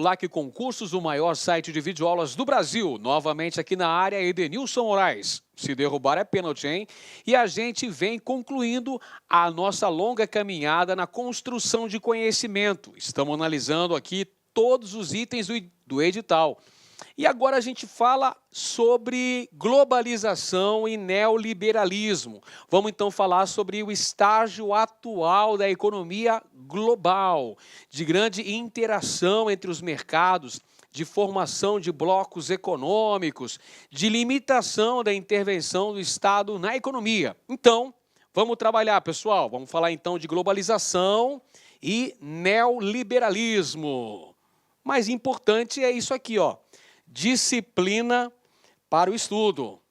LAC Concursos, o maior site de videoaulas do Brasil. Novamente aqui na área, Edenilson Moraes. Se derrubar é pênalti, hein? E a gente vem concluindo a nossa longa caminhada na construção de conhecimento. Estamos analisando aqui todos os itens do edital. E agora a gente fala sobre globalização e neoliberalismo. Vamos então falar sobre o estágio atual da economia global, de grande interação entre os mercados, de formação de blocos econômicos, de limitação da intervenção do Estado na economia. Então, vamos trabalhar, pessoal. Vamos falar então de globalização e neoliberalismo. Mais importante é isso aqui, ó. Disciplina para o estudo.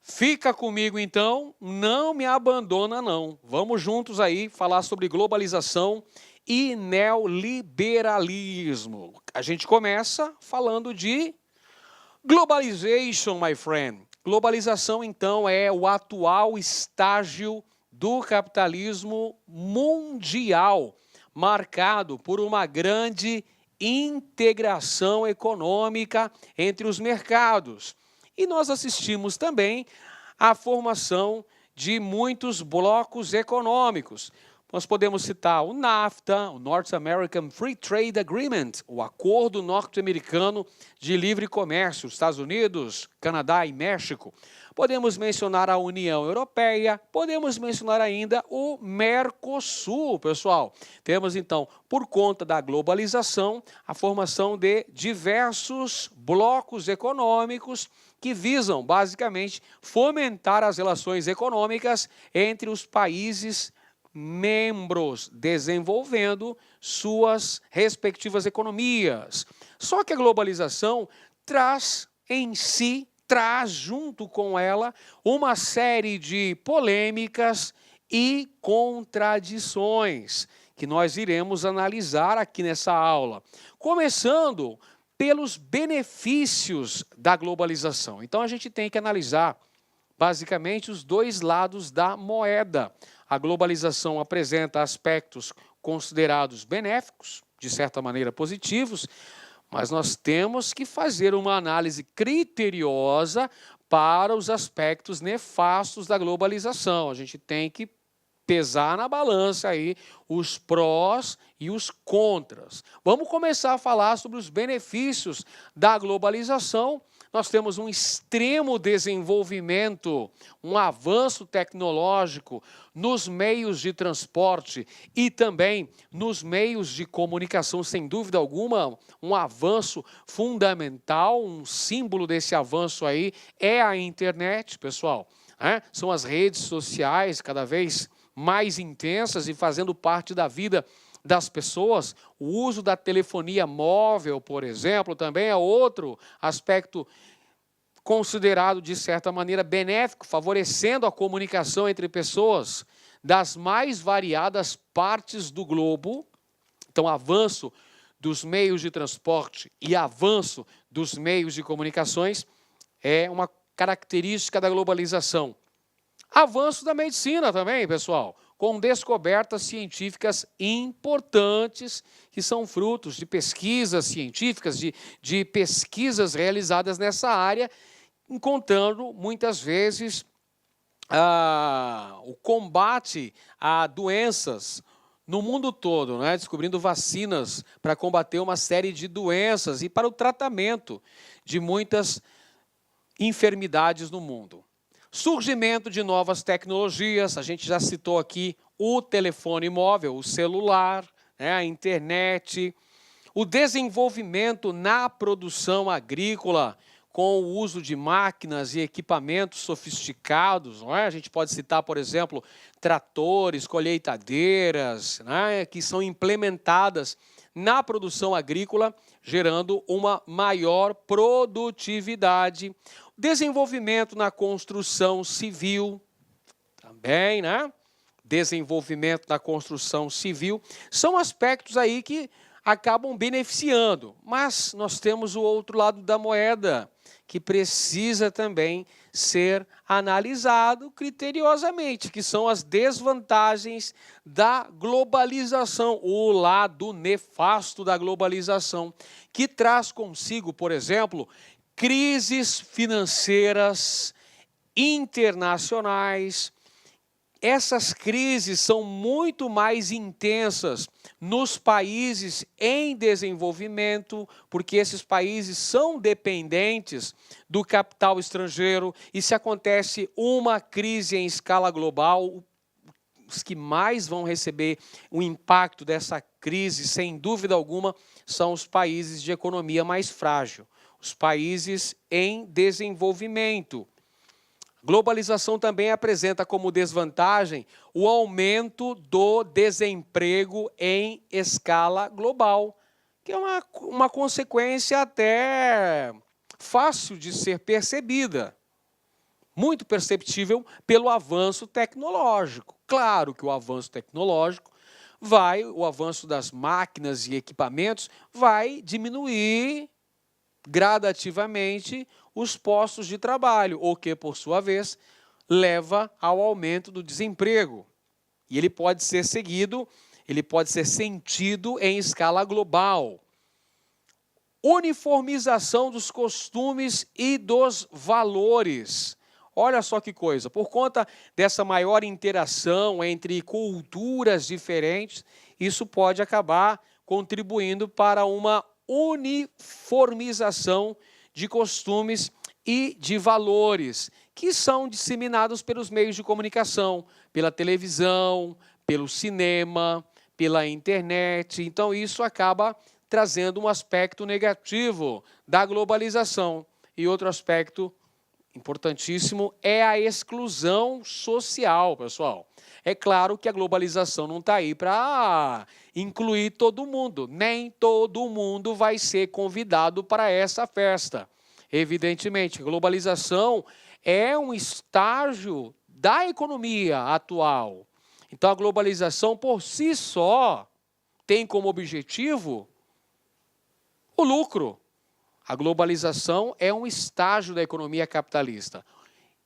Fica comigo então, não me abandona não. Vamos juntos aí falar sobre globalização e neoliberalismo. A gente começa falando de globalization, my friend. Globalização então é o atual estágio do capitalismo mundial, marcado por uma grande integração econômica entre os mercados. E nós assistimos também à formação de muitos blocos econômicos. Nós podemos citar o NAFTA, o North American Free Trade Agreement, o Acordo Norte-Americano de Livre Comércio, Estados Unidos, Canadá e México. Podemos mencionar a União Europeia, podemos mencionar ainda o Mercosul, pessoal. Temos, então, por conta da globalização, a formação de diversos blocos econômicos que visam, basicamente, fomentar as relações econômicas entre os países membros, desenvolvendo suas respectivas economias. Só que a globalização traz junto com ela uma série de polêmicas e contradições que nós iremos analisar aqui nessa aula. Começando pelos benefícios da globalização. Então a gente tem que analisar basicamente os dois lados da moeda. A globalização apresenta aspectos considerados benéficos, de certa maneira positivos, mas nós temos que fazer uma análise criteriosa para os aspectos nefastos da globalização. A gente tem que pesar na balança aí os prós e os contras. Vamos começar a falar sobre os benefícios da globalização. Nós temos um extremo desenvolvimento, um avanço tecnológico nos meios de transporte e também nos meios de comunicação, sem dúvida alguma, um avanço fundamental, um símbolo desse avanço aí é a internet, pessoal. São as redes sociais cada vez mais intensas e fazendo parte da vida das pessoas. O uso da telefonia móvel, por exemplo, também é outro aspecto considerado, de certa maneira, benéfico, favorecendo a comunicação entre pessoas das mais variadas partes do globo. Então, avanço dos meios de transporte e avanço dos meios de comunicações é uma característica da globalização. Avanço da medicina também, pessoal, com descobertas científicas importantes que são frutos de pesquisas científicas, de pesquisas realizadas nessa área, encontrando muitas vezes o combate a doenças no mundo todo, né? Descobrindo vacinas para combater uma série de doenças e para o tratamento de muitas enfermidades no mundo. Surgimento de novas tecnologias, a gente já citou aqui o telefone móvel, o celular, né, a internet, o desenvolvimento na produção agrícola com o uso de máquinas e equipamentos sofisticados, não é? A gente pode citar, por exemplo, tratores, colheitadeiras, né, que são implementadas na produção agrícola, gerando uma maior produtividade. Desenvolvimento na construção civil, também, né? Desenvolvimento na construção civil, são aspectos aí que acabam beneficiando, mas nós temos o outro lado da moeda, que precisa também ser analisado criteriosamente, que são as desvantagens da globalização, o lado nefasto da globalização, que traz consigo, por exemplo, crises financeiras internacionais. Essas crises são muito mais intensas nos países em desenvolvimento, porque esses países são dependentes do capital estrangeiro, e se acontece uma crise em escala global, os que mais vão receber o impacto dessa crise, sem dúvida alguma, são os países de economia mais frágil, os países em desenvolvimento. Globalização também apresenta como desvantagem o aumento do desemprego em escala global, que é uma consequência até fácil de ser percebida, muito perceptível pelo avanço tecnológico. Claro que o avanço tecnológico o avanço das máquinas e equipamentos vai diminuir gradativamente os postos de trabalho, o que, por sua vez, leva ao aumento do desemprego. E ele pode ser sentido em escala global. Uniformização dos costumes e dos valores. Olha só que coisa, por conta dessa maior interação entre culturas diferentes, isso pode acabar contribuindo para uma uniformização de costumes e de valores, que são disseminados pelos meios de comunicação, pela televisão, pelo cinema, pela internet. Então, isso acaba trazendo um aspecto negativo da globalização. E outro aspecto importantíssimo é a exclusão social, pessoal. É claro que a globalização não está aí para incluir todo mundo. Nem todo mundo vai ser convidado para essa festa. Evidentemente, a globalização é um estágio da economia atual. Então, a globalização, por si só, tem como objetivo o lucro. A globalização é um estágio da economia capitalista.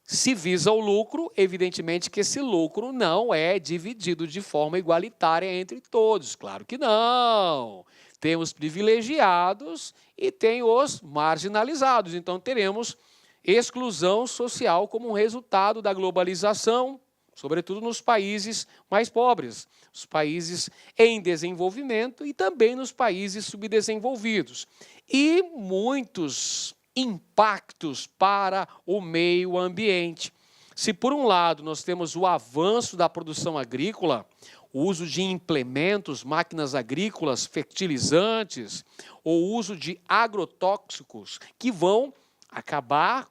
Se visa o lucro, evidentemente que esse lucro não é dividido de forma igualitária entre todos. Claro que não. Tem os privilegiados e tem os marginalizados. Então, teremos exclusão social como um resultado da globalização, sobretudo nos países mais pobres, os países em desenvolvimento e também nos países subdesenvolvidos. E muitos impactos para o meio ambiente. Se por um lado nós temos o avanço da produção agrícola, o uso de implementos, máquinas agrícolas, fertilizantes, o uso de agrotóxicos que vão acabar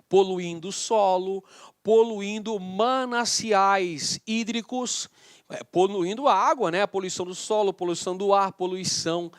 poluindo o solo, poluindo mananciais hídricos, poluindo a água, né? A poluição do solo, poluição do ar, poluição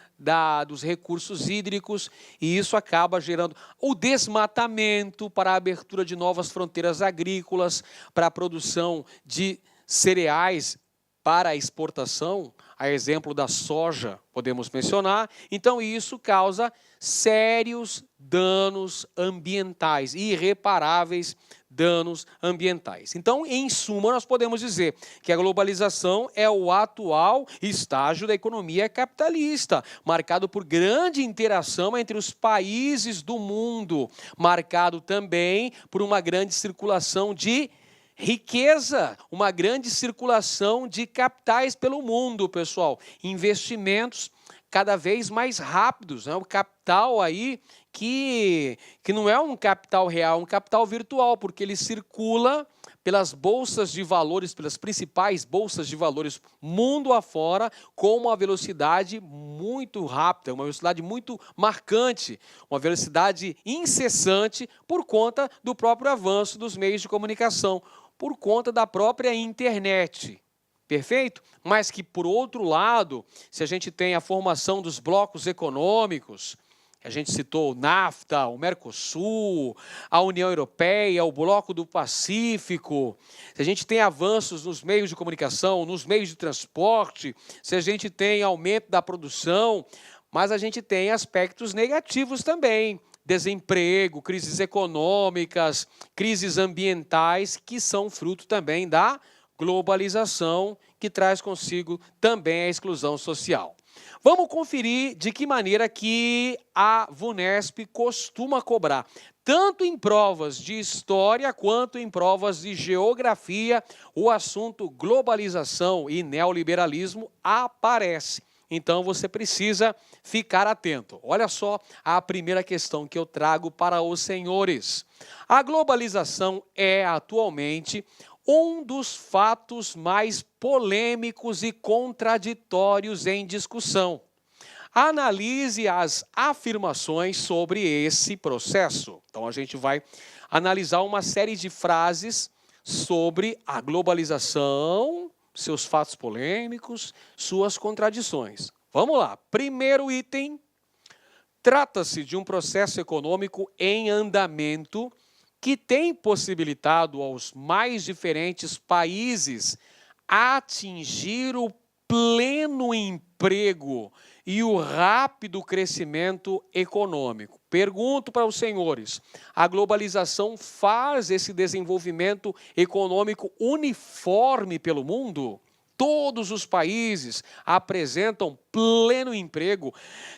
dos recursos hídricos, e isso acaba gerando o desmatamento para a abertura de novas fronteiras agrícolas, para a produção de cereais para a exportação, a exemplo da soja, podemos mencionar. Então, isso causa sérios danos ambientais, irreparáveis danos ambientais. Então, em suma, nós podemos dizer que a globalização é o atual estágio da economia capitalista, marcado por grande interação entre os países do mundo, marcado também por uma grande circulação de riqueza, uma grande circulação de capitais pelo mundo, pessoal. Investimentos cada vez mais rápidos, né? O capital aí que não é um capital real, é um capital virtual, porque ele circula pelas bolsas de valores, pelas principais bolsas de valores mundo afora, com uma velocidade muito rápida, uma velocidade muito marcante, uma velocidade incessante por conta do próprio avanço dos meios de comunicação, por conta da própria internet. Perfeito? Mas que, por outro lado, se a gente tem a formação dos blocos econômicos, a gente citou o NAFTA, o Mercosul, a União Europeia, o Bloco do Pacífico, se a gente tem avanços nos meios de comunicação, nos meios de transporte, se a gente tem aumento da produção, mas a gente tem aspectos negativos também, desemprego, crises econômicas, crises ambientais, que são fruto também da globalização, que traz consigo também a exclusão social. Vamos conferir de que maneira que a VUNESP costuma cobrar, tanto em provas de história quanto em provas de geografia, o assunto globalização e neoliberalismo aparece. Então você precisa ficar atento. Olha só a primeira questão que eu trago para os senhores. A globalização é atualmente um dos fatos mais polêmicos e contraditórios em discussão. Analise as afirmações sobre esse processo. Então, a gente vai analisar uma série de frases sobre a globalização, seus fatos polêmicos, suas contradições. Vamos lá. Primeiro item. Trata-se de um processo econômico em andamento que tem possibilitado aos mais diferentes países atingir o pleno emprego e o rápido crescimento econômico. Pergunto para os senhores, a globalização faz esse desenvolvimento econômico uniforme pelo mundo? Todos os países apresentam pleno emprego,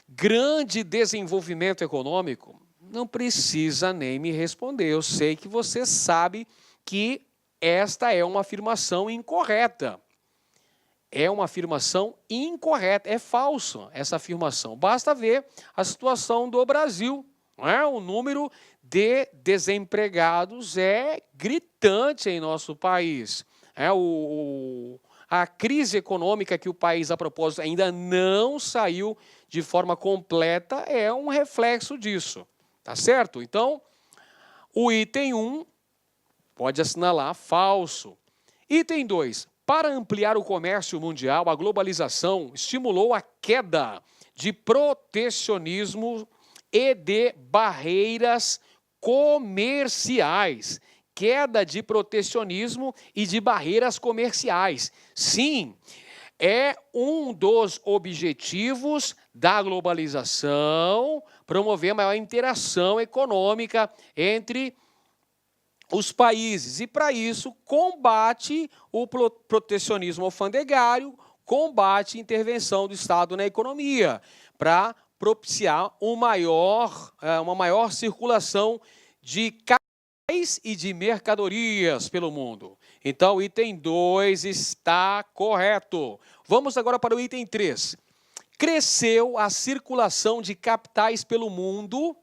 grande desenvolvimento econômico? Não precisa nem me responder, eu sei que você sabe que esta é uma afirmação incorreta. É uma afirmação incorreta, é falsa essa afirmação. Basta ver a situação do Brasil, não é? O número de desempregados é gritante em nosso país. A crise econômica que o país, a propósito, ainda não saiu de forma completa é um reflexo disso. Tá certo? Então, o item 1 pode assinalar falso. Item 2. Para ampliar o comércio mundial, a globalização estimulou a queda de protecionismo e de barreiras comerciais. Queda de protecionismo e de barreiras comerciais. Sim, é um dos objetivos da globalização, promover maior interação econômica entre os países. E, para isso, combate o protecionismo alfandegário, combate a intervenção do Estado na economia, para propiciar uma maior circulação de capitais e de mercadorias pelo mundo. Então, o item 2 está correto. Vamos agora para o item 3. Cresceu a circulação de capitais pelo mundo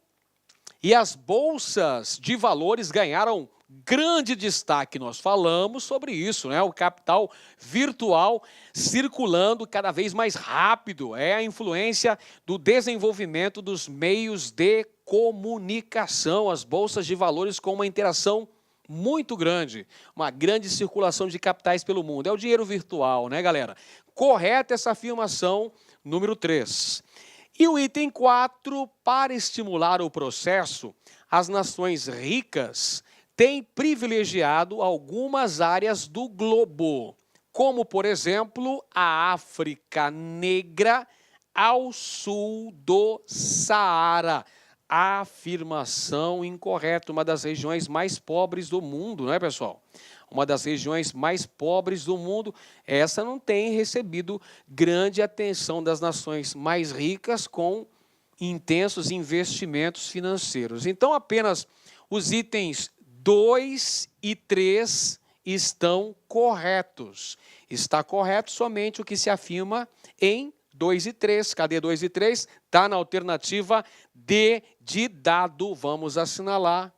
e as bolsas de valores ganharam grande destaque. Nós falamos sobre isso, né? O capital virtual circulando cada vez mais rápido. É a influência do desenvolvimento dos meios de comunicação. As bolsas de valores com uma interação muito grande, uma grande circulação de capitais pelo mundo. É o dinheiro virtual, né, galera? Correta essa afirmação número 3. E o item 4, para estimular o processo, as nações ricas têm privilegiado algumas áreas do globo, como, por exemplo, a África Negra ao sul do Saara. Afirmação incorreta, uma das regiões mais pobres do mundo, não é, pessoal? Uma das regiões mais pobres do mundo, essa não tem recebido grande atenção das nações mais ricas com intensos investimentos financeiros. Então, apenas os itens 2 e 3 estão corretos. Está correto somente o que se afirma em 2 e 3. Cadê 2 e 3? Está na alternativa D de dado. Vamos assinalar.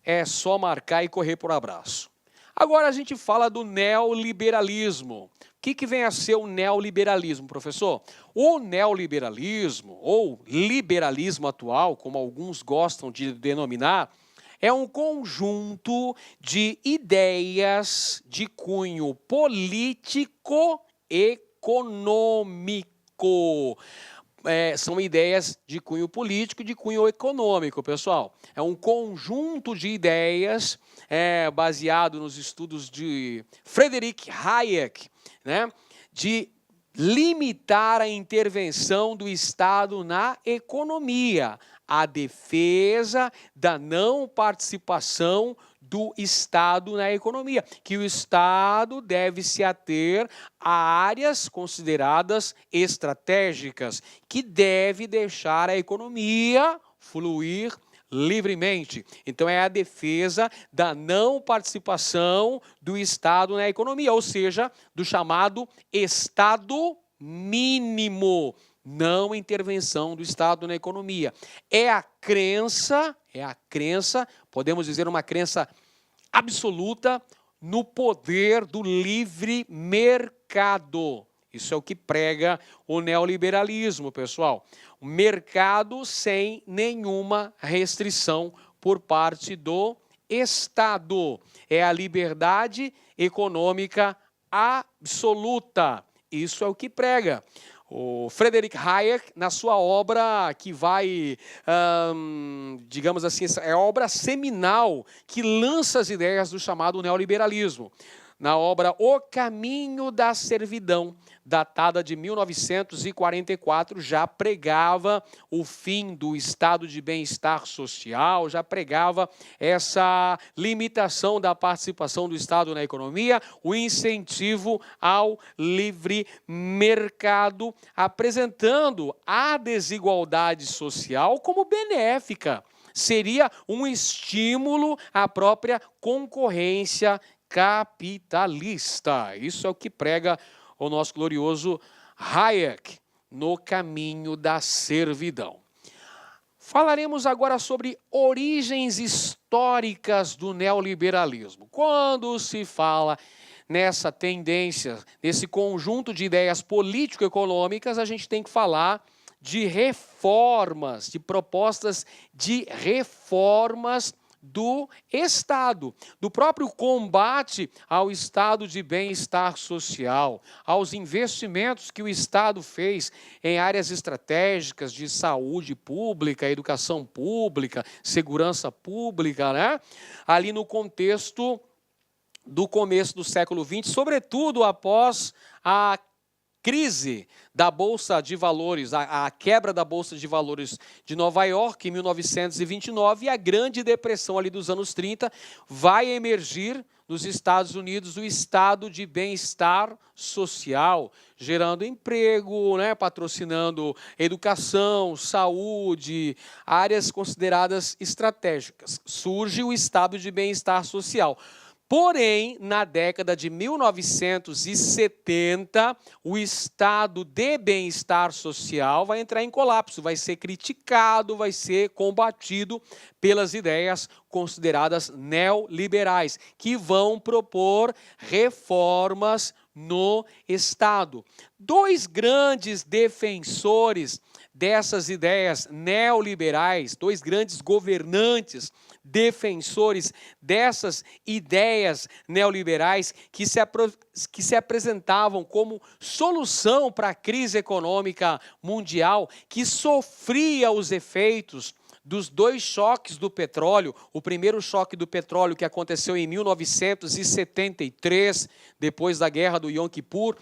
É só marcar e correr por abraço. Agora a gente fala do neoliberalismo. O que vem a ser o neoliberalismo, professor? O neoliberalismo, ou liberalismo atual, como alguns gostam de denominar, é um conjunto de ideias de cunho político-econômico. São ideias de cunho político e de cunho econômico, pessoal. É um conjunto de ideias baseado nos estudos de Friedrich Hayek, né? De limitar a intervenção do Estado na economia, a defesa da não participação do Estado na economia, que o Estado deve se ater a áreas consideradas estratégicas, que deve deixar a economia fluir livremente. Então é a defesa da não participação do Estado na economia, ou seja, do chamado Estado mínimo, não intervenção do Estado na economia. É a crença, podemos dizer uma crença absoluta no poder do livre mercado. Isso é o que prega o neoliberalismo, pessoal. O mercado sem nenhuma restrição por parte do Estado. É a liberdade econômica absoluta. Isso é o que prega. O Friedrich Hayek, na sua obra que vai, digamos assim, é a obra seminal que lança as ideias do chamado neoliberalismo. Na obra O Caminho da Servidão, datada de 1944, já pregava o fim do estado de bem-estar social, já pregava essa limitação da participação do Estado na economia, o incentivo ao livre mercado, apresentando a desigualdade social como benéfica. Seria um estímulo à própria concorrência capitalista. Isso é o que prega o nosso glorioso Hayek no Caminho da Servidão. Falaremos agora sobre origens históricas do neoliberalismo. Quando se fala nessa tendência, nesse conjunto de ideias político-econômicas, a gente tem que falar de reformas, de propostas de reformas do Estado, do próprio combate ao estado de bem-estar social, aos investimentos que o Estado fez em áreas estratégicas de saúde pública, educação pública, segurança pública, né? Ali no contexto do começo do século XX, sobretudo após a crise da Bolsa de Valores, a quebra da Bolsa de Valores de Nova York em 1929 e a Grande Depressão ali dos anos 30, vai emergir nos Estados Unidos o estado de bem-estar social, gerando emprego, né, patrocinando educação, saúde, áreas consideradas estratégicas. Surge o estado de bem-estar social. Porém, na década de 1970, o estado de bem-estar social vai entrar em colapso, vai ser criticado, vai ser combatido pelas ideias consideradas neoliberais, que vão propor reformas no Estado. Dois grandes defensores dessas ideias neoliberais, dois grandes governantes defensores dessas ideias neoliberais que se apresentavam como solução para a crise econômica mundial, que sofria os efeitos dos dois choques do petróleo. O primeiro choque do petróleo que aconteceu em 1973, depois da guerra do Yom Kippur.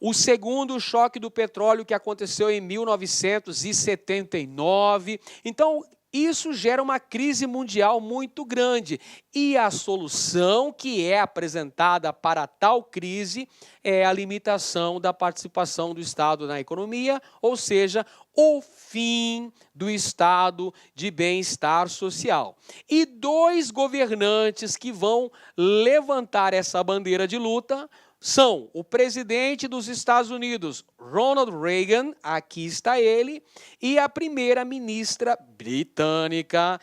O segundo choque do petróleo que aconteceu em 1979. Então, isso gera uma crise mundial muito grande. E a solução que é apresentada para tal crise é a limitação da participação do Estado na economia, ou seja, o fim do estado de bem-estar social. E dois governantes que vão levantar essa bandeira de luta são o presidente dos Estados Unidos, Ronald Reagan, aqui está ele, e a primeira-ministra britânica,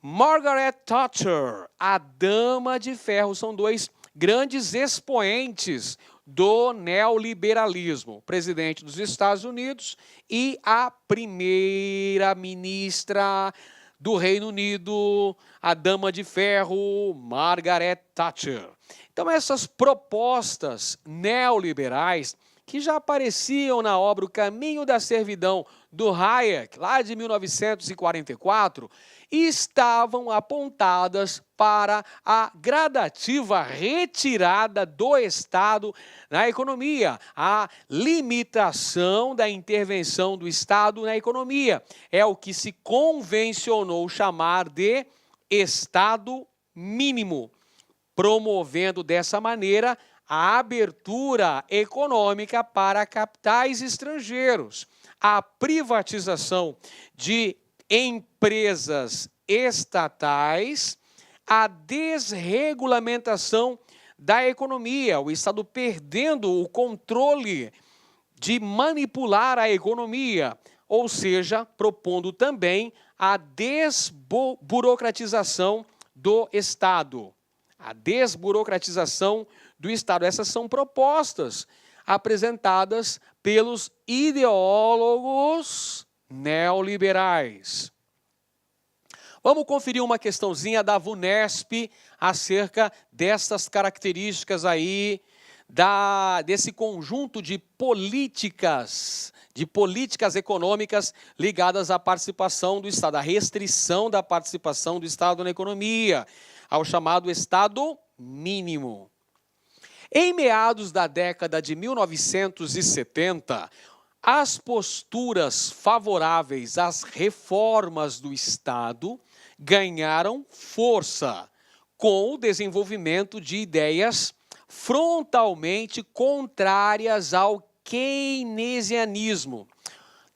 Margaret Thatcher, a Dama de Ferro. São dois grandes expoentes do neoliberalismo, o presidente dos Estados Unidos e a primeira-ministra do Reino Unido, a Dama de Ferro, Margaret Thatcher. Então, essas propostas neoliberais que já apareciam na obra O Caminho da Servidão, do Hayek, lá de 1944, estavam apontadas para a gradativa retirada do Estado na economia, a limitação da intervenção do Estado na economia. É o que se convencionou chamar de Estado mínimo, promovendo dessa maneira a abertura econômica para capitais estrangeiros, a privatização de empresas estatais, a desregulamentação da economia, o Estado perdendo o controle de manipular a economia, ou seja, propondo também a desburocratização do Estado. A desburocratização do Estado. Essas são propostas apresentadas pelos ideólogos neoliberais. Vamos conferir uma questãozinha da VUNESP acerca dessas características aí, desse conjunto de políticas econômicas ligadas à participação do Estado, à restrição da participação do Estado na economia, ao chamado Estado mínimo. Em meados da década de 1970, as posturas favoráveis às reformas do Estado ganharam força com o desenvolvimento de ideias frontalmente contrárias ao keynesianismo.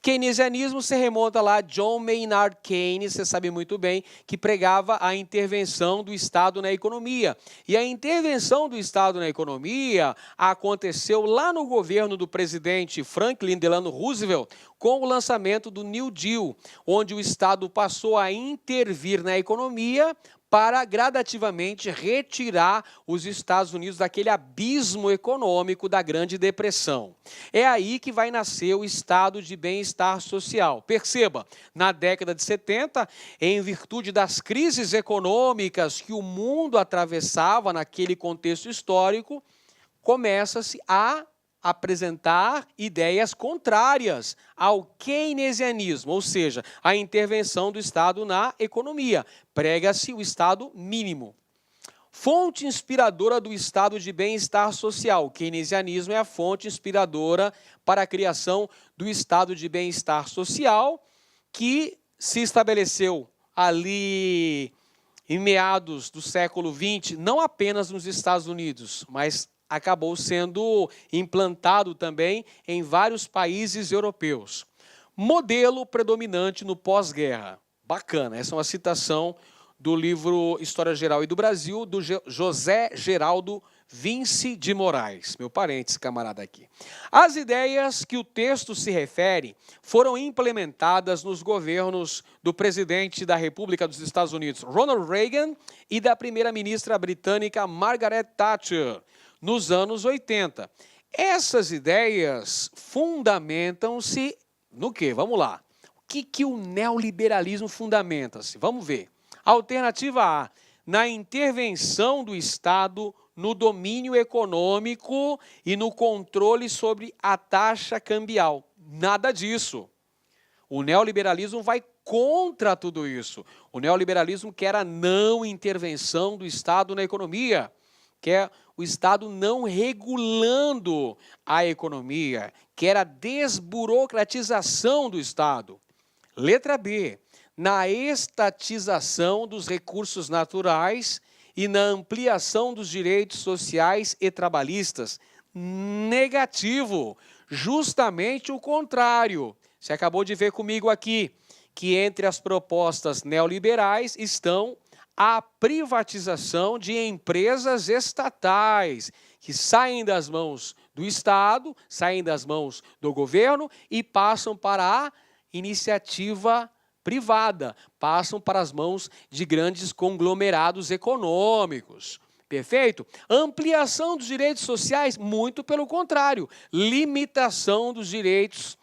Keynesianismo se remonta lá a John Maynard Keynes, você sabe muito bem, que pregava a intervenção do Estado na economia. E a intervenção do Estado na economia aconteceu lá no governo do presidente Franklin Delano Roosevelt, com o lançamento do New Deal, onde o Estado passou a intervir na economia para gradativamente retirar os Estados Unidos daquele abismo econômico da Grande Depressão. É aí que vai nascer o estado de bem-estar social. Perceba, na década de 70, em virtude das crises econômicas que o mundo atravessava naquele contexto histórico, começa-se a apresentar ideias contrárias ao keynesianismo, ou seja, a intervenção do Estado na economia. Prega-se o Estado mínimo. Fonte inspiradora do estado de bem-estar social. O keynesianismo é a fonte inspiradora para a criação do estado de bem-estar social, que se estabeleceu ali em meados do século XX, não apenas nos Estados Unidos, mas acabou sendo implantado também em vários países europeus. Modelo predominante no pós-guerra. Bacana, essa é uma citação do livro História Geral e do Brasil, do José Geraldo Vince de Moraes, meu parente, esse camarada aqui. As ideias que o texto se refere foram implementadas nos governos do presidente da República dos Estados Unidos, Ronald Reagan, e da primeira-ministra britânica Margaret Thatcher, nos anos 80. Essas ideias fundamentam-se no quê? Vamos lá. O que o neoliberalismo fundamenta-se? Vamos ver. Alternativa A, na intervenção do Estado no domínio econômico e no controle sobre a taxa cambial. Nada disso. O neoliberalismo vai contra tudo isso. O neoliberalismo quer a não intervenção do Estado na economia, quer o Estado não regulando a economia, quer a desburocratização do Estado. Letra B, na estatização dos recursos naturais e na ampliação dos direitos sociais e trabalhistas. Negativo, justamente o contrário. Você acabou de ver comigo aqui que entre as propostas neoliberais estão a privatização de empresas estatais, que saem das mãos do Estado, saem das mãos do governo e passam para a iniciativa privada, passam para as mãos de grandes conglomerados econômicos. Perfeito? Ampliação dos direitos sociais, muito pelo contrário, limitação dos direitos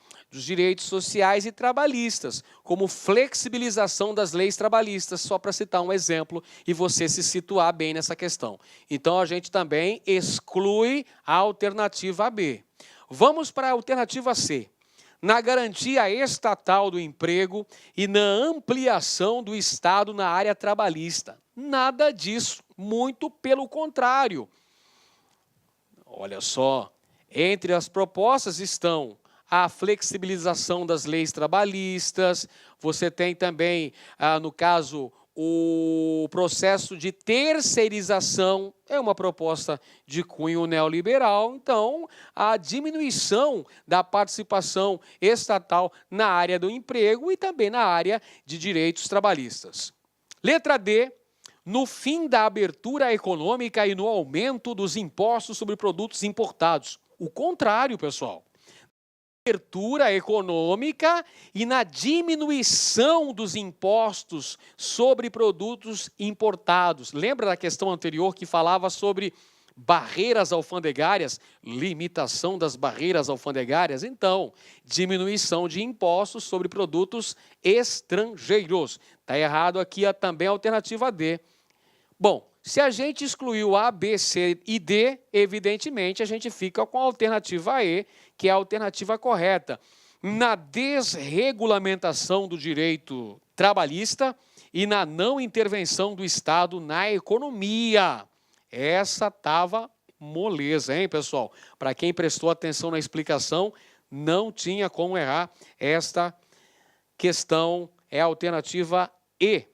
sociais e trabalhistas, como flexibilização das leis trabalhistas, só para citar um exemplo e você se situar bem nessa questão. Então, a gente também exclui a alternativa B. Vamos para a alternativa C. Na garantia estatal do emprego e na ampliação do Estado na área trabalhista. Nada disso, muito pelo contrário. Olha só, entre as propostas estão a flexibilização das leis trabalhistas, você tem também, no caso, o processo de terceirização, é uma proposta de cunho neoliberal, então a diminuição da participação estatal na área do emprego e também na área de direitos trabalhistas. Letra D, no fim da abertura econômica e no aumento dos impostos sobre produtos importados. O contrário, pessoal. Abertura econômica e na diminuição dos impostos sobre produtos importados. Lembra da questão anterior que falava sobre barreiras alfandegárias, limitação das barreiras alfandegárias? Então, diminuição de impostos sobre produtos estrangeiros. Está errado aqui também a alternativa D. Bom, se a gente excluiu A, B, C e D, evidentemente a gente fica com a alternativa E, que é a alternativa correta. Na desregulamentação do direito trabalhista e na não intervenção do Estado na economia. Essa estava moleza, hein, pessoal? Para quem prestou atenção na explicação, não tinha como errar. Esta questão é a alternativa E.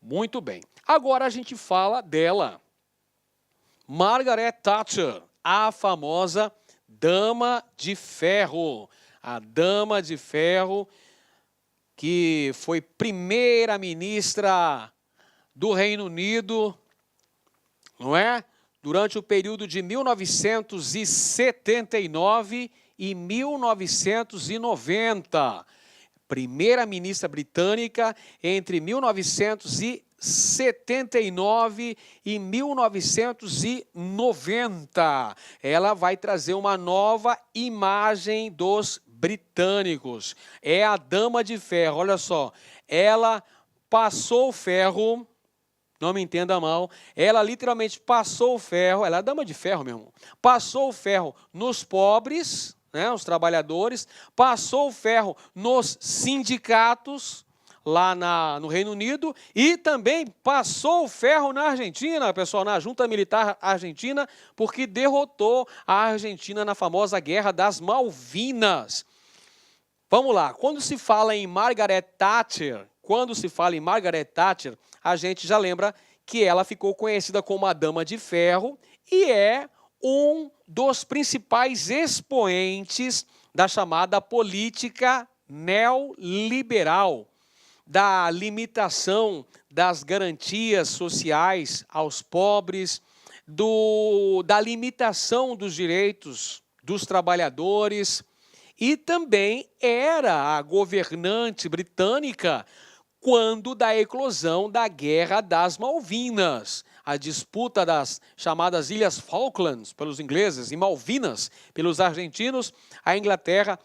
Muito bem. Agora a gente fala dela. Margaret Thatcher, a famosa Dama de Ferro. A Dama de Ferro, que foi primeira-ministra do Reino Unido, não é? Durante o período de 1979 e 1990. Primeira-ministra britânica entre 1979 e 1990. Ela vai trazer uma nova imagem dos britânicos. É a Dama de Ferro, olha só. Ela passou o ferro, não me entenda mal, ela literalmente passou o ferro, ela é a Dama de Ferro, meu irmão. Passou o ferro nos pobres, né, os trabalhadores, passou o ferro nos sindicatos, lá no Reino Unido, e também passou o ferro na Argentina, pessoal, na junta militar argentina, porque derrotou a Argentina na famosa Guerra das Malvinas. Vamos lá, quando se fala em Margaret Thatcher, a gente já lembra que ela ficou conhecida como a Dama de Ferro e é um dos principais expoentes da chamada política neoliberal, da limitação das garantias sociais aos pobres, da limitação dos direitos dos trabalhadores, e também era a governante britânica quando da eclosão da Guerra das Malvinas, a disputa das chamadas Ilhas Falklands pelos ingleses e Malvinas pelos argentinos. A Inglaterra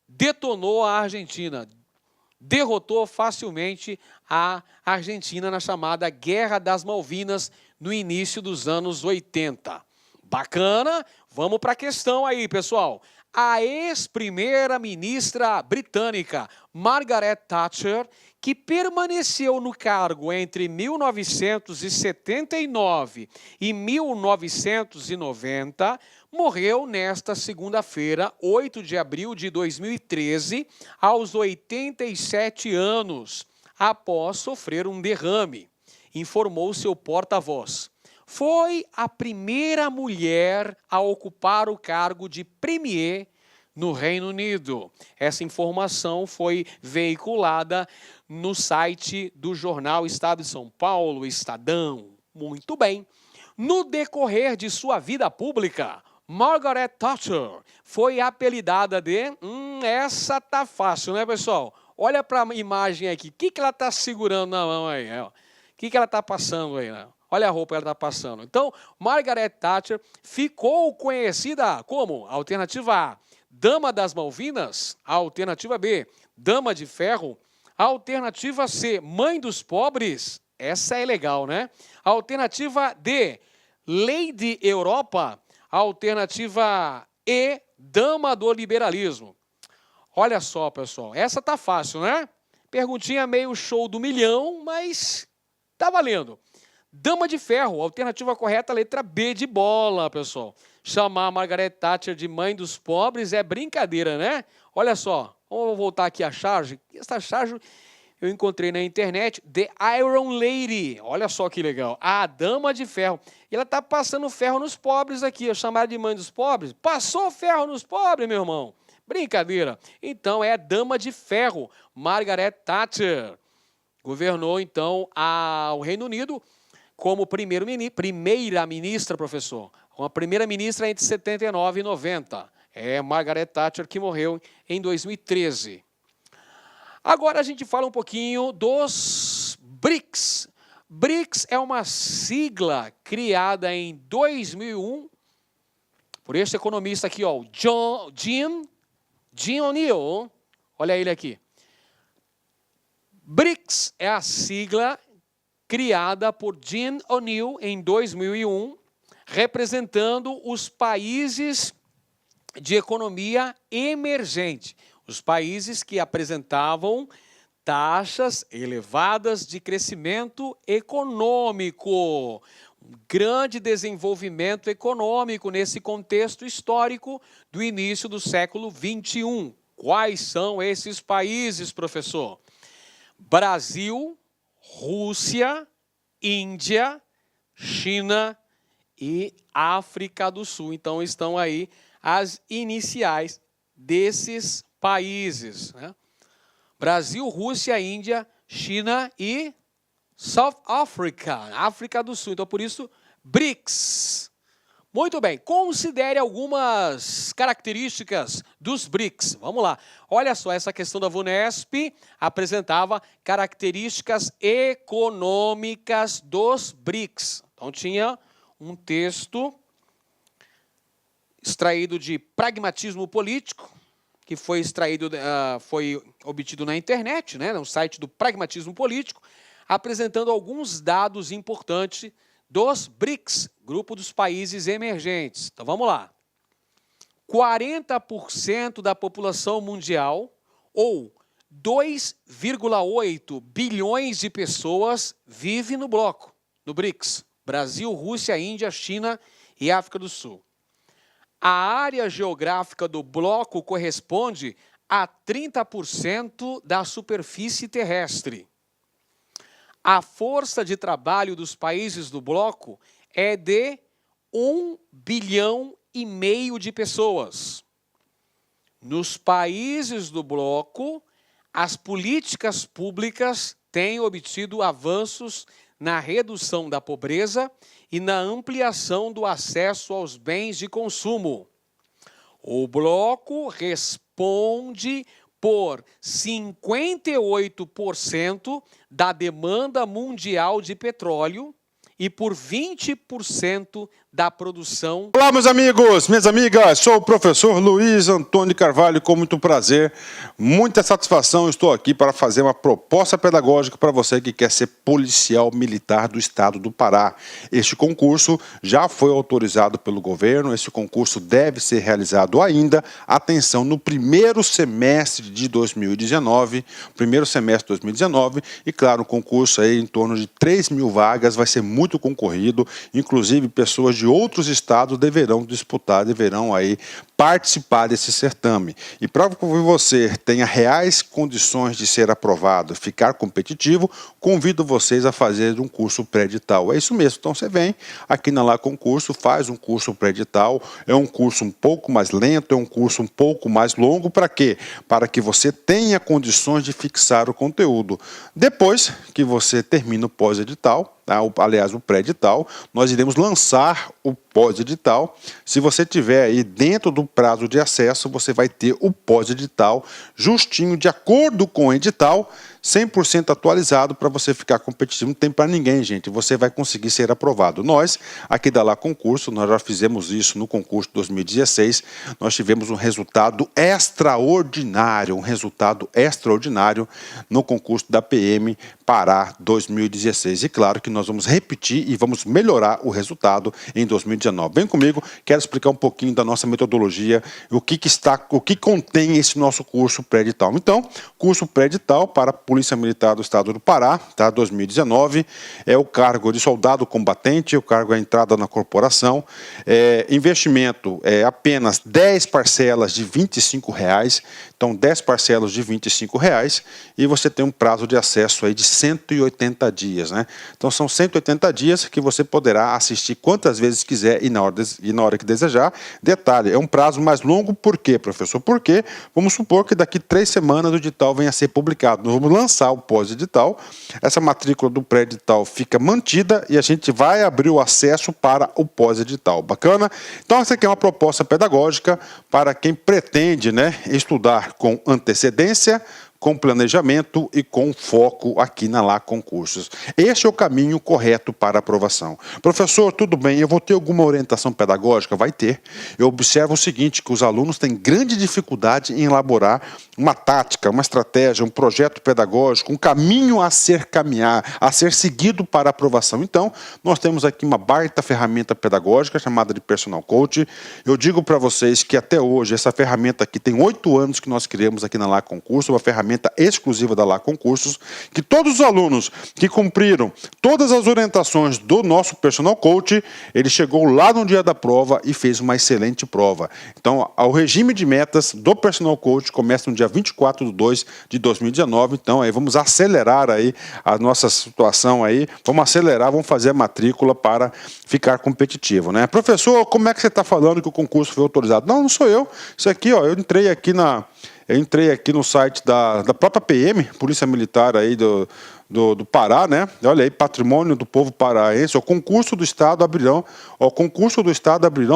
detonou a Argentina, derrotou facilmente a Argentina na chamada Guerra das Malvinas no início dos anos 80. Bacana? Vamos para a questão aí, pessoal. A ex-primeira-ministra britânica Margaret Thatcher, que permaneceu no cargo entre 1979 e 1990, morreu nesta segunda-feira, 8 de abril de 2013, aos 87 anos, após sofrer um derrame, informou seu porta-voz. Foi a primeira mulher a ocupar o cargo de premier no Reino Unido. Essa informação foi veiculada no site do jornal Estado de São Paulo, Estadão. Muito bem. No decorrer de sua vida pública, Margaret Thatcher foi apelidada de... essa tá fácil, né, pessoal? Olha para a imagem aqui. O que ela está segurando na mão aí? O que ela está passando aí, né? Olha a roupa que ela está passando. Então, Margaret Thatcher ficou conhecida como alternativa A, Dama das Malvinas, alternativa B, Dama de Ferro, alternativa C, Mãe dos Pobres, essa é legal, né? Alternativa D, Lady Europa, alternativa E, dama do liberalismo. Olha só, pessoal, essa tá fácil, né? Perguntinha meio show do milhão, mas tá valendo. Dama de ferro, alternativa correta, letra B de bola, pessoal. Chamar a Margaret Thatcher de mãe dos pobres é brincadeira, né? Olha só, vamos voltar aqui a charge. Essa charge eu encontrei na internet, The Iron Lady. Olha só que legal, a dama de ferro. E ela tá passando ferro nos pobres aqui, chamar de mãe dos pobres. Passou ferro nos pobres, meu irmão. Brincadeira. Então é dama de ferro, Margaret Thatcher. Governou então o Reino Unido como primeira-ministra, professor. Uma primeira-ministra entre 79 e 90. É Margaret Thatcher, que morreu em 2013. Agora a gente fala um pouquinho dos BRICS. BRICS é uma sigla criada em 2001 por este economista aqui, ó, Jim O'Neill. Olha ele aqui. BRICS é a sigla criada por Jim O'Neill em 2001, representando os países de economia emergente, os países que apresentavam taxas elevadas de crescimento econômico, um grande desenvolvimento econômico nesse contexto histórico do início do século XXI. Quais são esses países, professor? Brasil, Rússia, Índia, China e África do Sul. Então, estão aí as iniciais desses países, né? Brasil, Rússia, Índia, China e South Africa, África do Sul. Então, por isso, BRICS. Muito bem, considere algumas características dos BRICS. Vamos lá. Olha só, essa questão da VUNESP apresentava características econômicas dos BRICS. Então, tinha um texto extraído de Pragmatismo Político, que foi obtido na internet, né, no site do Pragmatismo Político, apresentando alguns dados importantes dos BRICS, Grupo dos Países Emergentes. Então, vamos lá. 40% da população mundial, ou 2,8 bilhões de pessoas, vive no bloco, no BRICS. Brasil, Rússia, Índia, China e África do Sul. A área geográfica do bloco corresponde a 30% da superfície terrestre. A força de trabalho dos países do bloco é de 1,5 bilhão de pessoas. Nos países do bloco, as políticas públicas têm obtido avanços na redução da pobreza e na ampliação do acesso aos bens de consumo. O bloco responde por 58% da demanda mundial de petróleo e por 20% da produção. Olá, meus amigos, minhas amigas, sou o professor Luiz Antônio Carvalho, com muito prazer, muita satisfação, estou aqui para fazer uma proposta pedagógica para você que quer ser policial militar do estado do Pará. Este concurso já foi autorizado pelo governo, este concurso deve ser realizado ainda, atenção, no primeiro semestre de 2019, e claro, o concurso aí em torno de 3.000 vagas, vai ser muito concorrido, inclusive pessoas de outros estados deverão disputar, deverão aí participar desse certame. E para que você tenha reais condições de ser aprovado, ficar competitivo, convido vocês a fazer um curso pré-edital. É isso mesmo, então você vem aqui na Lá Concurso, faz um curso pré-edital, é um curso um pouco mais lento, é um curso um pouco mais longo, para quê? Para que você tenha condições de fixar o conteúdo. Depois que você termina o pós-edital, aliás, o pré-edital, nós iremos lançar o pós-edital. Se você tiver aí dentro do prazo de acesso, você vai ter o pós-edital justinho, de acordo com o edital. 100% atualizado para você ficar competitivo. Não tem para ninguém, gente. Você vai conseguir ser aprovado. Nós, aqui da Lá Concurso, nós já fizemos isso no concurso de 2016. Nós tivemos um resultado extraordinário, no concurso da PM Pará 2016. E claro que nós vamos repetir e vamos melhorar o resultado em 2019. Vem comigo, quero explicar um pouquinho da nossa metodologia, o que contém esse nosso curso pré-edital. Então, curso pré-edital para a Polícia Militar do Estado do Pará, tá? 2019, é o cargo de soldado combatente, o cargo é a entrada na corporação, investimento é apenas 10 parcelas de R$25, então 10 parcelas de R$25, e você tem um prazo de acesso aí de 180 dias, né? Então são 180 dias que você poderá assistir quantas vezes quiser e na hora que desejar. Detalhe, é um prazo mais longo, por quê, professor? Porque vamos supor que daqui 3 semanas o edital venha a ser publicado. Nós vamos lançar o pós-edital, essa matrícula do pré-edital fica mantida e a gente vai abrir o acesso para o pós-edital. Bacana? Então essa aqui é uma proposta pedagógica para quem pretende, né, estudar com antecedência, com planejamento e com foco aqui na Lá Concursos. Este é o caminho correto para aprovação. Professor, tudo bem, eu vou ter alguma orientação pedagógica? Vai ter. Eu observo o seguinte, que os alunos têm grande dificuldade em elaborar uma tática, uma estratégia, um projeto pedagógico, um caminho a ser seguido para aprovação. Então, nós temos aqui uma baita ferramenta pedagógica chamada de Personal Coach. Eu digo para vocês que até hoje essa ferramenta aqui tem 8 anos que nós criamos aqui na Lá Concurso, uma ferramenta exclusiva da Lá Concursos, que todos os alunos que cumpriram todas as orientações do nosso Personal Coach, ele chegou lá no dia da prova e fez uma excelente prova. Então, o regime de metas do Personal Coach começa no dia 24/2/2019, então aí vamos acelerar aí a nossa situação aí, vamos fazer a matrícula para ficar competitivo, né? Professor, como é que você está falando que o concurso foi autorizado? Não, não sou eu. Isso aqui, ó, eu entrei aqui no site da própria PM, Polícia Militar aí do Pará, né? Olha aí, patrimônio do povo paraense. O concurso do Estado abrirão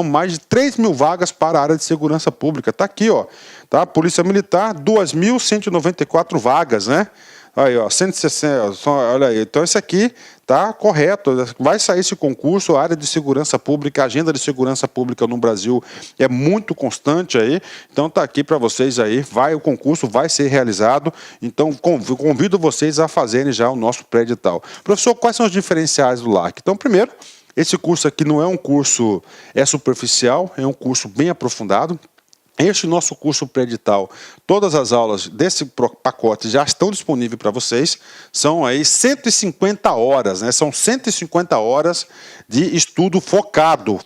mais de 3.000 vagas para a área de segurança pública. Está aqui, ó. Tá? Polícia Militar, 2.194 vagas, né? Aí, ó, 160, olha aí. Então, isso aqui tá correto. Vai sair esse concurso, a área de segurança pública, a agenda de segurança pública no Brasil é muito constante aí. Então, tá aqui para vocês aí. O concurso vai ser realizado. Então, convido vocês a fazerem já o nosso pré-edital. Professor, quais são os diferenciais do LAC? Então, primeiro, esse curso aqui não é um curso superficial, é um curso bem aprofundado. Este nosso curso pré-edital, todas as aulas desse pacote já estão disponíveis para vocês. São aí 150 horas, né? São 150 horas de estudo focado,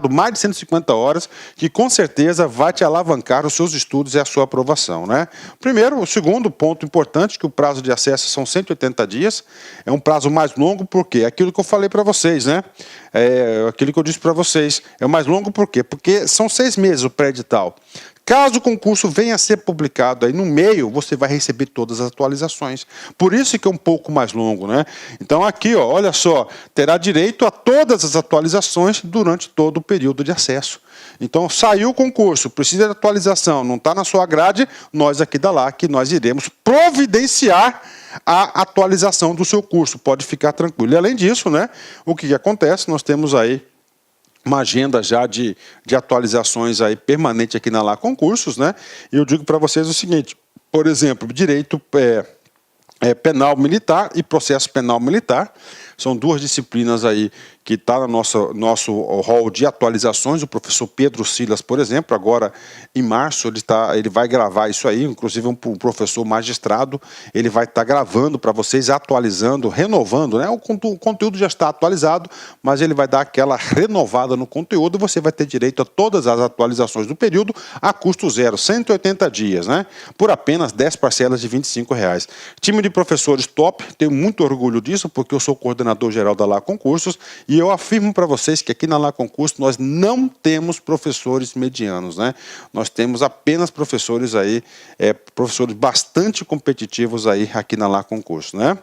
mais de 150 horas, que com certeza vai te alavancar os seus estudos e a sua aprovação, né? Primeiro, o segundo ponto importante, que o prazo de acesso são 180 dias, é um prazo mais longo, porque aquilo que eu falei para vocês, né? Aquilo que eu disse para vocês, é o mais longo por quê? Porque são 6 meses o pré-edital. Caso o concurso venha a ser publicado aí no meio, você vai receber todas as atualizações. Por isso que é um pouco mais longo, né? Então aqui, ó, olha só, terá direito a todas as atualizações durante todo o período de acesso. Então saiu o concurso, precisa de atualização, não está na sua grade, nós aqui da LAC, nós iremos providenciar a atualização do seu curso, pode ficar tranquilo. E além disso, né, o que acontece, nós temos aí uma agenda já de atualizações aí permanente aqui na Lá Concursos, né? E eu digo para vocês o seguinte, por exemplo, direito penal militar e processo penal militar, são 2 disciplinas aí que está no nosso hall de atualizações. O professor Pedro Silas, por exemplo, agora em março ele vai gravar isso aí, inclusive um professor magistrado, ele vai estar gravando para vocês, atualizando, renovando, né? O conteúdo já está atualizado, mas ele vai dar aquela renovada no conteúdo e você vai ter direito a todas as atualizações do período a custo zero, 180 dias, né? Por apenas 10 parcelas de R$25. Time de professores top, tenho muito orgulho disso, porque eu sou coordenador geral da Lá Concursos e eu afirmo para vocês que aqui na Lá Concurso nós não temos professores medianos, né? Nós temos apenas professores aí, professores bastante competitivos aí aqui na Lá Concurso, né?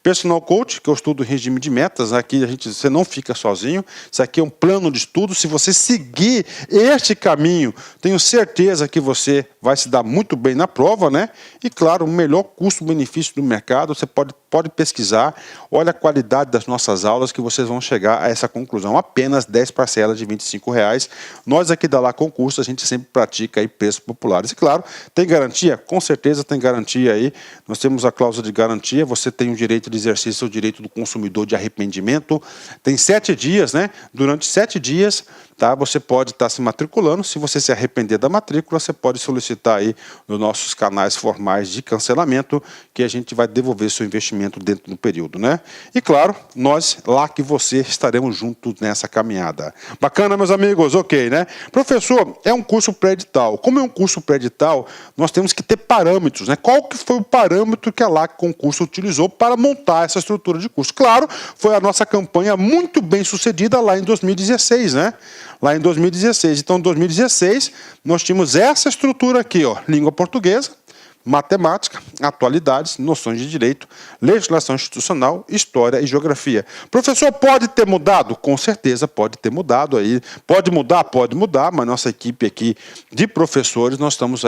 Personal Coach, que eu estudo em regime de metas, aqui você não fica sozinho, isso aqui é um plano de estudo, se você seguir este caminho, tenho certeza que você vai se dar muito bem na prova, né? E claro, o melhor custo-benefício do mercado, você pode pesquisar, olha a qualidade das nossas aulas que vocês vão chegar a essa conclusão. Apenas 10 parcelas de R$25. Nós aqui da Lá Concurso, a gente sempre pratica aí preços populares. E claro, tem garantia? Com certeza tem garantia aí. Nós temos a cláusula de garantia, você tem o direito de exercício, o direito do consumidor de arrependimento. Tem 7 dias, né? Durante 7 dias, tá? Você pode estar se matriculando. Se você se arrepender da matrícula, você pode solicitar aí nos nossos canais formais de cancelamento, que a gente vai devolver seu investimento dentro do período, né? E claro, nós lá que você estaremos juntos nessa caminhada. Bacana, meus amigos? Ok, né? Professor, é um curso pré-edital. Como é um curso pré-edital, nós temos que ter parâmetros, né? Qual que foi o parâmetro que a LAC Concurso utilizou para montar essa estrutura de curso? Claro, foi a nossa campanha muito bem sucedida lá em 2016, né? Lá em 2016. Então, em 2016, nós tínhamos essa estrutura aqui, ó, língua portuguesa, matemática, atualidades, noções de direito, legislação institucional, história e geografia. Professor, pode ter mudado? Com certeza pode ter mudado aí. Pode mudar, mas nossa equipe aqui de professores, nós temos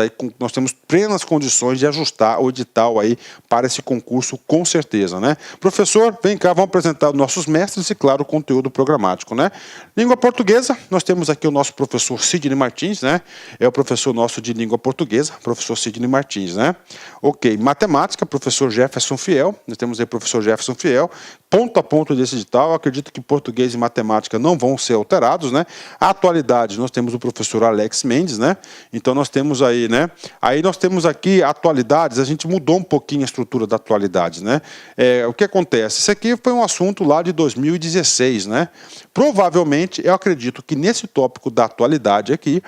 plenas condições de ajustar o edital aí para esse concurso, com certeza, né? Professor, vem cá, vamos apresentar os nossos mestres e, claro, o conteúdo programático, né? Língua portuguesa, nós temos aqui o nosso professor Sidney Martins, né? É o professor nosso de língua portuguesa, professor Sidney Martins, né? Ok, matemática, professor Jefferson Fiel, nós temos aí o professor Jefferson Fiel, ponto a ponto desse edital. Eu acredito que português e matemática não vão ser alterados, né? A atualidade, nós temos o professor Alex Mendes, né? Então nós temos aí, né? Aí nós temos aqui atualidades, a gente mudou um pouquinho a estrutura da atualidades, né? O que acontece? Isso aqui foi um assunto lá de 2016, né? Provavelmente, eu acredito que nesse tópico da atualidade aqui,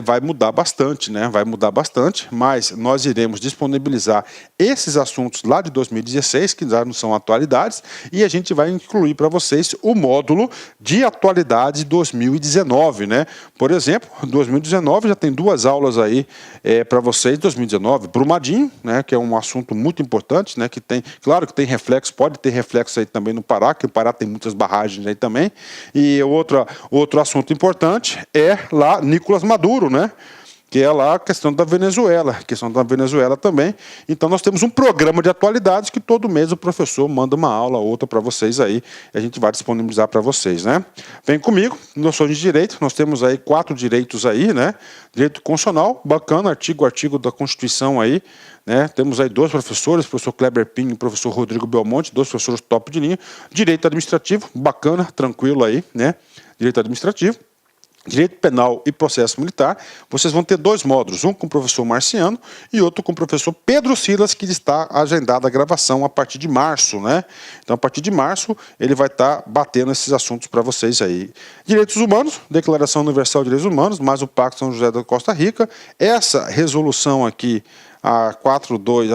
vai mudar bastante, né? Vai mudar bastante, mas nós iremos disponibilizar esses assuntos lá de 2016, que já não são atualidades, e a gente vai incluir para vocês o módulo de atualidades 2019, né? Por exemplo, 2019 já tem 2 aulas aí para vocês, 2019, Brumadinho, né? Que é um assunto muito importante, né? Que tem, claro que tem reflexo, pode ter reflexo aí também no Pará, que o Pará tem muitas barragens aí também. E outro assunto importante é lá Nicolás Maduro, né? Que é lá a questão da Venezuela, também. Então nós temos um programa de atualidades que todo mês o professor manda uma aula ou outra para vocês aí, e a gente vai disponibilizar para vocês, né? Vem comigo, noções de direito, nós temos aí 4 direitos aí, né? Direito constitucional, bacana, artigo da Constituição aí, né? Temos aí 2 professores, professor Kleber Pinho e professor Rodrigo Belmonte, 2 professores top de linha. Direito administrativo, bacana, tranquilo aí, né? Direito administrativo. Direito Penal e Processo Militar, vocês vão ter 2 módulos, um com o professor Marciano e outro com o professor Pedro Silas, que está agendada a gravação a partir de março, né? Então, a partir de março, ele vai estar batendo esses assuntos para vocês aí. Direitos Humanos, Declaração Universal de Direitos Humanos, mais o Pacto São José da Costa Rica. Essa resolução aqui, a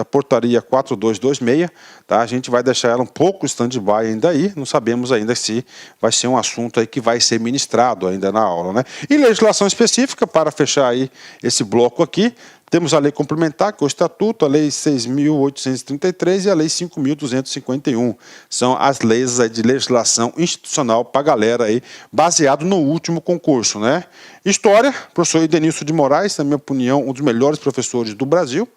portaria 4226, tá? A gente vai deixar ela um pouco stand-by ainda aí, não sabemos ainda se vai ser um assunto aí que vai ser ministrado ainda na aula, né? E legislação específica, para fechar aí esse bloco aqui, temos a lei complementar, que é o Estatuto, a lei 6.833 e a lei 5.251. São as leis aí de legislação institucional para a galera aí, baseado no último concurso, né? História, professor Edenilson de Moraes, na minha opinião, um dos melhores professores do Brasil.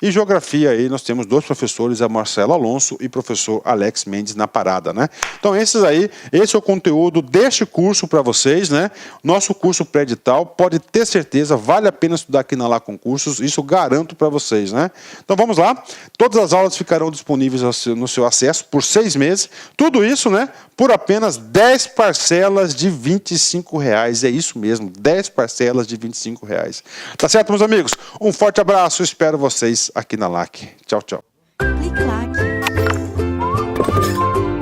E geografia aí nós temos 2 professores, a Marcelo Alonso e o professor Alex Mendes na parada, né? Então esse é o conteúdo deste curso para vocês, né? Nosso curso pré-edital, pode ter certeza, vale a pena estudar aqui na Lá Concursos, isso garanto para vocês, né? Então vamos lá, todas as aulas ficarão disponíveis no seu acesso por 6 meses, tudo isso, né? Por apenas 10 parcelas de R$25, é isso mesmo, 10 parcelas de R$25. Tá certo, meus amigos? Um forte abraço, espero vocês aqui na LAC. Tchau, tchau. Clique LAC.